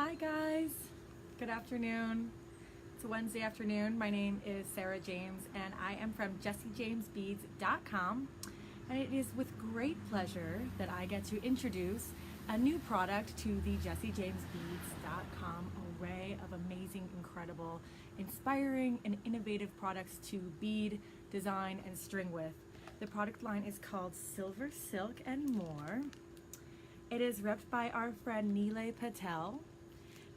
Hi guys, good afternoon. It's a Wednesday afternoon. My name is Sarah James and I am from JessieJamesBeads.com, and it is with great pleasure that I get to introduce a new product to the JessieJamesBeads.com array of amazing, incredible, inspiring, and innovative products to bead, design, and string with. The product line is called SilverSilk and More. It is repped by our friend Nilay Patel.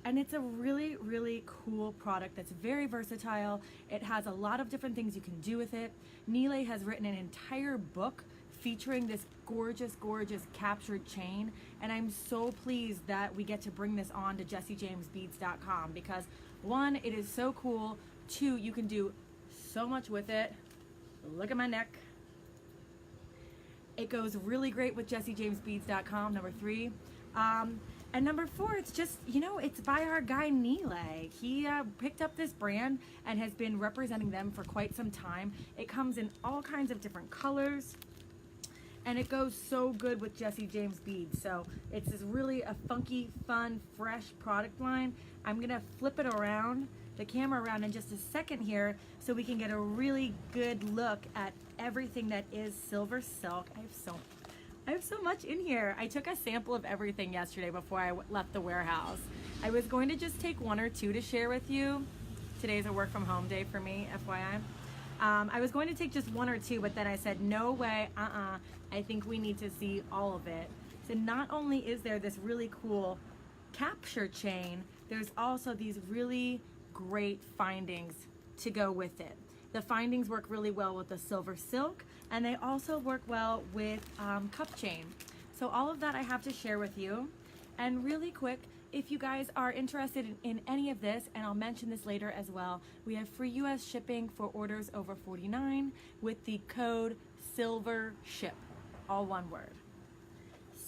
And it's a really, really cool product that's very versatile. It has a lot of different things you can do with it. Nilay has written an entire book featuring this gorgeous, gorgeous captured chain. And I'm so pleased that we get to bring this on to JessieJamesBeads.com because one, it is so cool. Two, you can do so much with it. Look at my neck. It goes really great with JessieJamesBeads.com, number three. And number four, it's just, it's by our guy Nilay. He picked up this brand and has been representing them for quite some time. It comes in all kinds of different colors and it goes so good with Jessie James Beads. So it's this really a funky, fun, fresh product line. I'm gonna flip it around, the camera around in just a second here so we can get a really good look at everything that is SilverSilk. I have so much in here. I took a sample of everything yesterday before I left the warehouse. I was going to just take one or two to share with you. Today's a work from home day for me, FYI. I was going to take just one or two, but then I said, no way, I think we need to see all of it. So not only is there this really cool capture chain, there's also these really great findings to go with it. The findings work really well with the SilverSilk, and they also work well with cup chain. So all of that I have to share with you. And really quick, if you guys are interested in any of this, and I'll mention this later as well, we have free US shipping for orders over $49 with the code SILVERSHIP, all one word.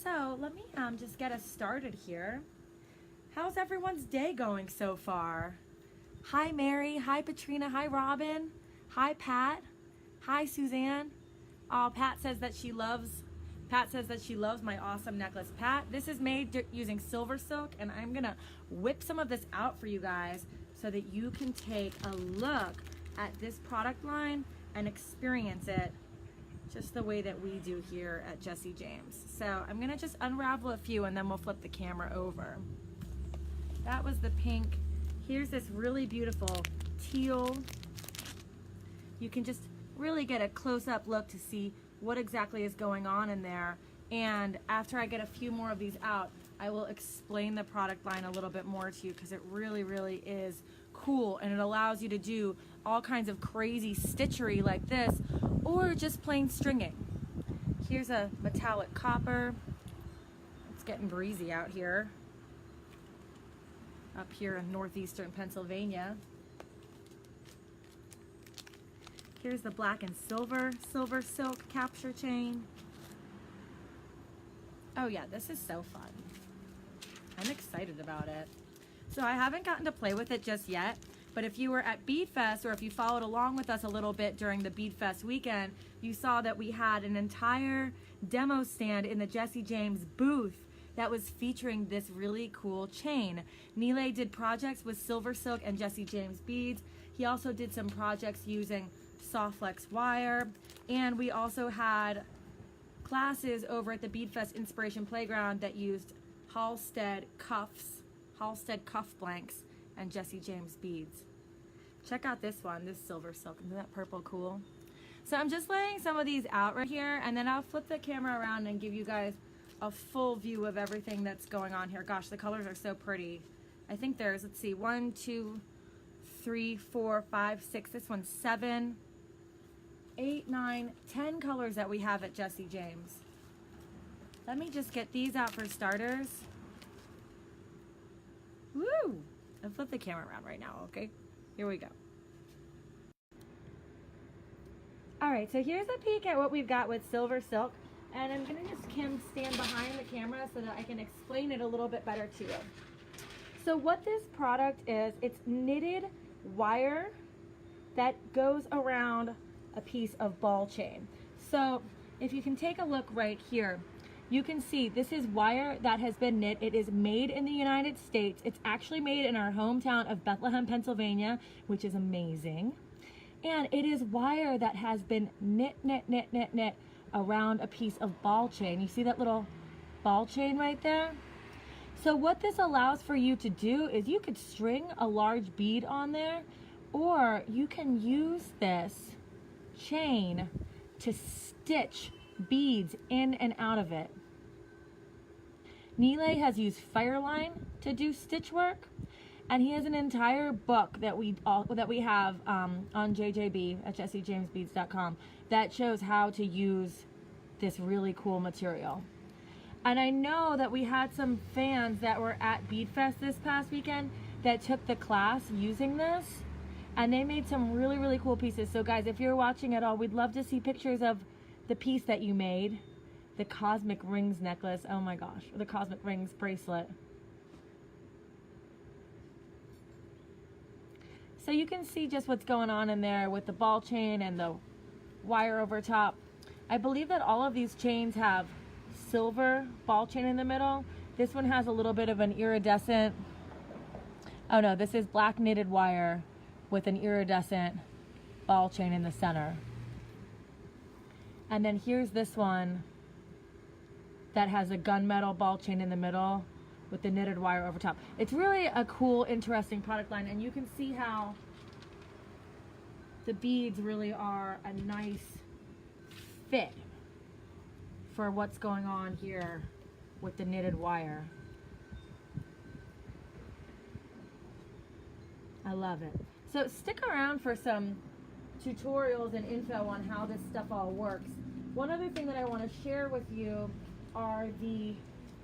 So let me just get us started here. How's everyone's day going so far? Hi Mary, hi Patrina, hi Robin. Hi Pat, hi Suzanne. Oh, Pat says that she loves my awesome necklace. Pat, this is made using SilverSilk, and I'm gonna whip some of this out for you guys so that you can take a look at this product line and experience it just the way that we do here at Jessie James. So I'm gonna just unravel a few and then we'll flip the camera over. That was the pink. Here's this really beautiful teal. You can just really get a close-up look to see what exactly is going on in there. And after I get a few more of these out, I will explain the product line a little bit more to you because it really, really is cool, and it allows you to do all kinds of crazy stitchery like this or just plain stringing. Here's a metallic copper. It's getting breezy out here, up here in northeastern Pennsylvania. Here's the black and silver SilverSilk capture chain. Oh yeah, this is so fun. I'm excited about it. So I haven't gotten to play with it just yet, but if you were at Bead Fest or if you followed along with us a little bit during the Bead Fest weekend, you saw that we had an entire demo stand in the Jessie James booth that was featuring this really cool chain. Nilay did projects with SilverSilk and Jessie James Beads. He also did some projects using soft flex wire, and we also had classes over at the Bead Fest Inspiration Playground that used Halstead cuff blanks and Jessie James beads. Check out this one, this SilverSilk. Isn't that purple cool? So I'm just laying some of these out right here, and then I'll flip the camera around and give you guys a full view of everything that's going on here. Gosh, the colors are so pretty. I think there's, let's see, 1, 2, 3, 4, 5, 6, this one's 7, 8, 9, 10 colors that we have at Jessie James. Let me just get these out for starters. Woo! I'll flip the camera around right now, okay? Here we go. All right, so here's a peek at what we've got with SilverSilk, and I'm gonna just stand behind the camera so that I can explain it a little bit better to you. So what this product is, it's knitted wire that goes around a piece of ball chain. So if you can take a look right here, you can see this is wire that has been knit. It is made in the United States. It's actually made in our hometown of Bethlehem, Pennsylvania, which is amazing. And it is wire that has been knit around a piece of ball chain. You see that little ball chain right there? So what this allows for you to do is you could string a large bead on there, or you can use this chain to stitch beads in and out of it. Nile has used Fireline to do stitch work, and he has an entire book that we have on JJB at jessiejamesbeads.com that shows how to use this really cool material. And I know that we had some fans that were at Bead Fest this past weekend that took the class using this, and they made some really cool pieces. So guys, if you're watching at all, we'd love to see pictures of the piece that you made. The Cosmic Rings necklace, oh my gosh, or the Cosmic Rings bracelet. So you can see just what's going on in there with the ball chain and the wire over top. I believe that all of these chains have silver ball chain in the middle. This one has a little bit of an iridescent, oh no, this is black knitted wire with an iridescent ball chain in the center. And then here's this one that has a gunmetal ball chain in the middle with the knitted wire over top. It's really a cool, interesting product line, and you can see how the beads really are a nice fit for what's going on here with the knitted wire. I love it. So stick around for some tutorials and info on how this stuff all works. One other thing that I want to share with you are the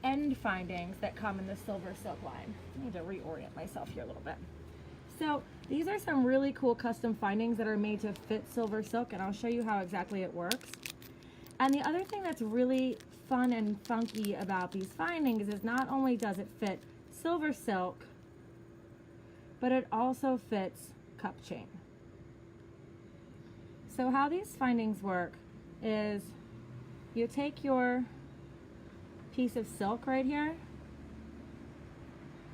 end findings that come in the SilverSilk line. I need to reorient myself here a little bit. So these are some really cool custom findings that are made to fit SilverSilk, and I'll show you how exactly it works. And the other thing that's really fun and funky about these findings is not only does it fit SilverSilk, but it also fits cup chain. So how these findings work is you take your piece of silk right here,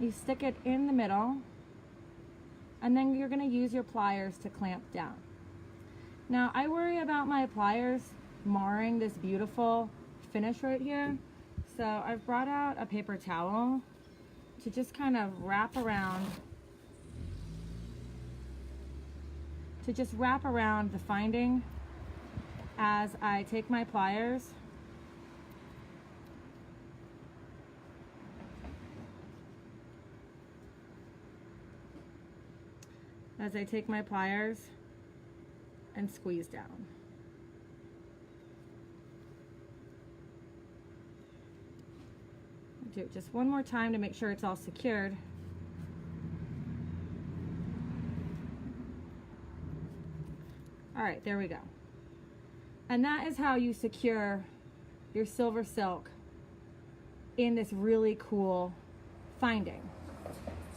you stick it in the middle, and then you're going to use your pliers to clamp down. Now I worry about my pliers marring this beautiful finish right here, so I've brought out a paper towel to just kind of wrap around the finding as I take my pliers and squeeze down. Do it just one more time to make sure it's all secured. All right, there we go. And that is how you secure your SilverSilk in this really cool finding.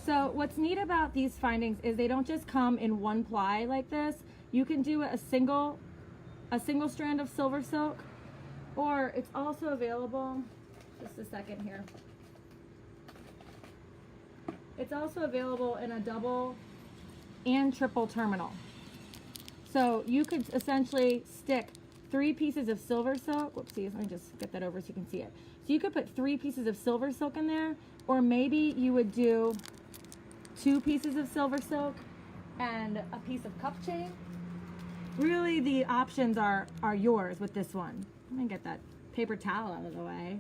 So what's neat about these findings is they don't just come in one ply like this. You can do a single strand of SilverSilk, or it's also available, just a second here. It's also available in a double and triple terminal. So you could essentially stick 3 pieces of SilverSilk. Whoopsies, let me just get that over so you can see it. So you could put 3 pieces of SilverSilk in there, or maybe you would do 2 pieces of SilverSilk and a piece of cup chain. Really, the options are yours with this one. Let me get that paper towel out of the way.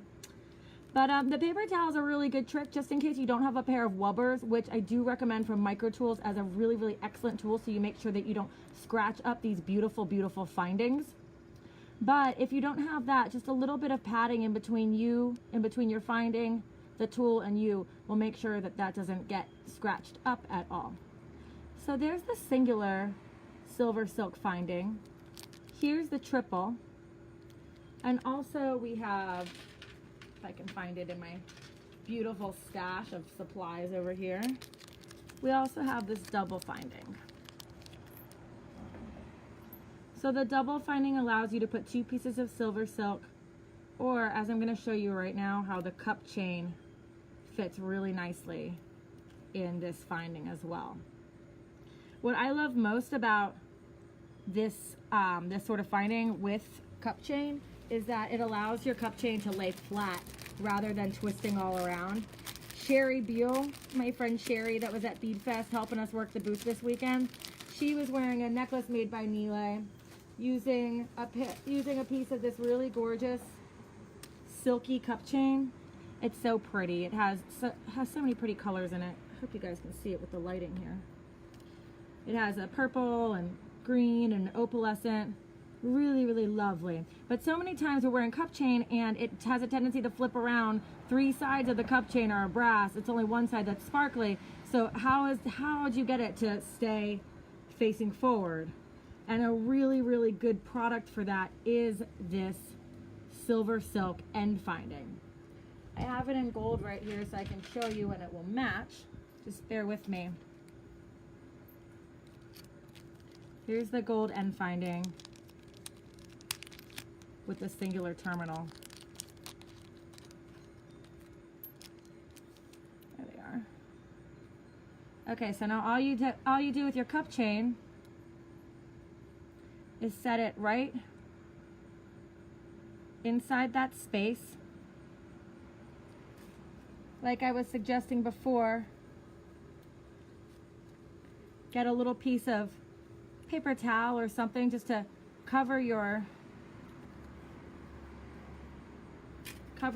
But the paper towel is a really good trick just in case you don't have a pair of wubbers, which I do recommend from Micro Tools as a really excellent tool, so you make sure that you don't scratch up these beautiful findings. But if you don't have that, just a little bit of padding in between your finding, the tool, and you will make sure that that doesn't get scratched up at all. So there's the singular SilverSilk finding. Here's the triple. And also we have, if I can find it in my beautiful stash of supplies over here, we also have this double finding. So the double finding allows you to put 2 pieces of SilverSilk Or, as I'm going to show you right now, how the cup chain fits really nicely in this finding as well. What I love most about this this sort of finding with cup chain is that it allows your cup chain to lay flat rather than twisting all around. Sherry Beal, my friend Sherry that was at Bead Fest helping us work the booth this weekend, she was wearing a necklace made by Nile using a piece of this really gorgeous silky cup chain. It's so pretty. It has so many pretty colors in it. I hope you guys can see it with the lighting here. It has a purple and green and opalescent. Really, really lovely. But so many times we're wearing cup chain and it has a tendency to flip around. 3 sides of the cup chain are brass. It's only one side that's sparkly. So how would you get it to stay facing forward? And a really, really good product for that is this SilverSilk end finding. I have it in gold right here so I can show you and it will match. Just bear with me. Here's the gold end finding with the singular terminal. There they are. Okay, so now all you do with your cup chain is set it right inside that space. Like I was suggesting before, get a little piece of paper towel or something just to cover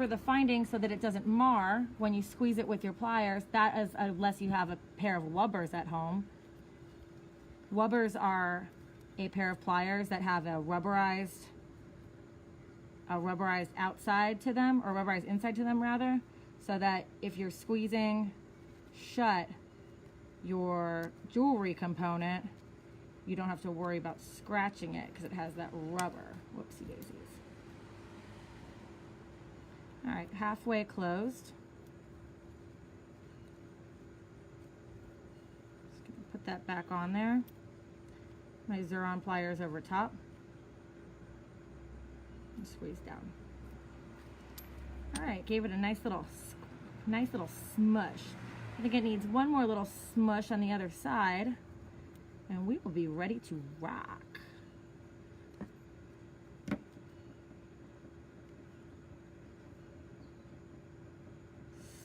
the finding so that it doesn't mar when you squeeze it with your pliers. That is unless you have a pair of wubbers at home. Wubbers are a pair of pliers that have a rubberized outside to them, or rubberized inside to them rather, so that if you're squeezing shut your jewelry component, you don't have to worry about scratching it because it has that rubber. Whoopsie daisies. All right, halfway closed. Just gonna put that back on there. My Xuron pliers over top. And squeeze down. All right, gave it a nice little smush. I think it needs one more little smush on the other side, and we will be ready to rock.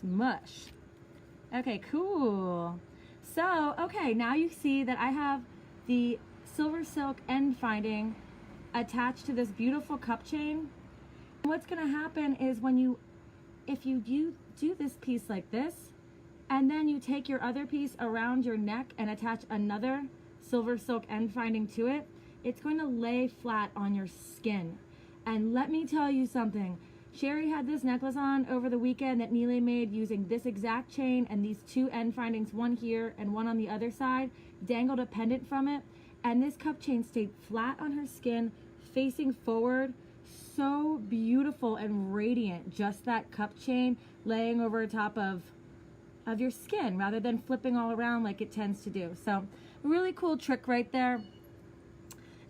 Smush. Okay, cool. So, okay, now you see that I have the SilverSilk end finding attached to this beautiful cup chain. What's going to happen is if you do this piece like this, and then you take your other piece around your neck and attach another SilverSilk end finding to it, it's going to lay flat on your skin. And let me tell you something. Sherry had this necklace on over the weekend that Nile made using this exact chain and these 2 end findings, one here and one on the other side, dangled a pendant from it, and this cup chain stayed flat on her skin, facing forward. So beautiful and radiant, just that cup chain laying over top of your skin rather than flipping all around like it tends to do. So really cool trick right there.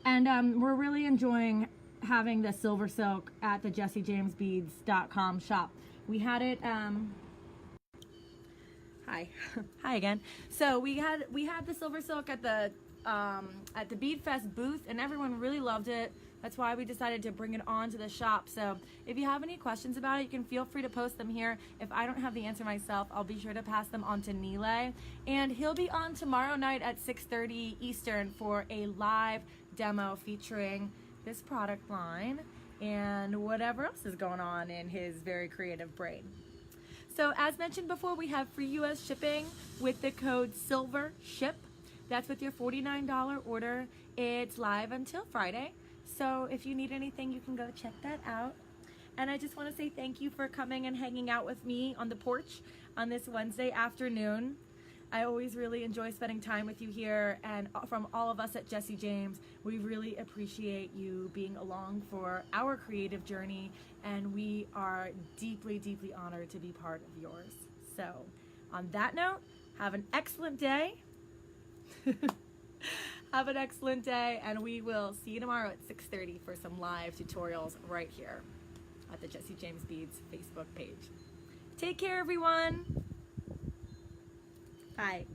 And we're really enjoying having the SilverSilk at the JessieJamesBeads.com shop. We had it hi again. So we had the SilverSilk at the Bead Fest booth, and everyone really loved it. That's why we decided to bring it on to the shop. So if you have any questions about it, you can feel free to post them here. If I don't have the answer myself, I'll be sure to pass them on to Nile. And he'll be on tomorrow night at 6:30 Eastern for a live demo featuring this product line and whatever else is going on in his very creative brain. So as mentioned before, we have free US shipping with the code SILVERSHIP. That's with your $49 order. It's live until Friday. So if you need anything, you can go check that out. And I just want to say thank you for coming and hanging out with me on the porch on this Wednesday afternoon. I always really enjoy spending time with you here, and from all of us at Jessie James, we really appreciate you being along for our creative journey, and we are deeply, deeply honored to be part of yours. So on that note, have an excellent day. Have an excellent day, and we will see you tomorrow at 6:30 for some live tutorials right here. at the Jesse James Beads Facebook page. Take care, everyone. Bye.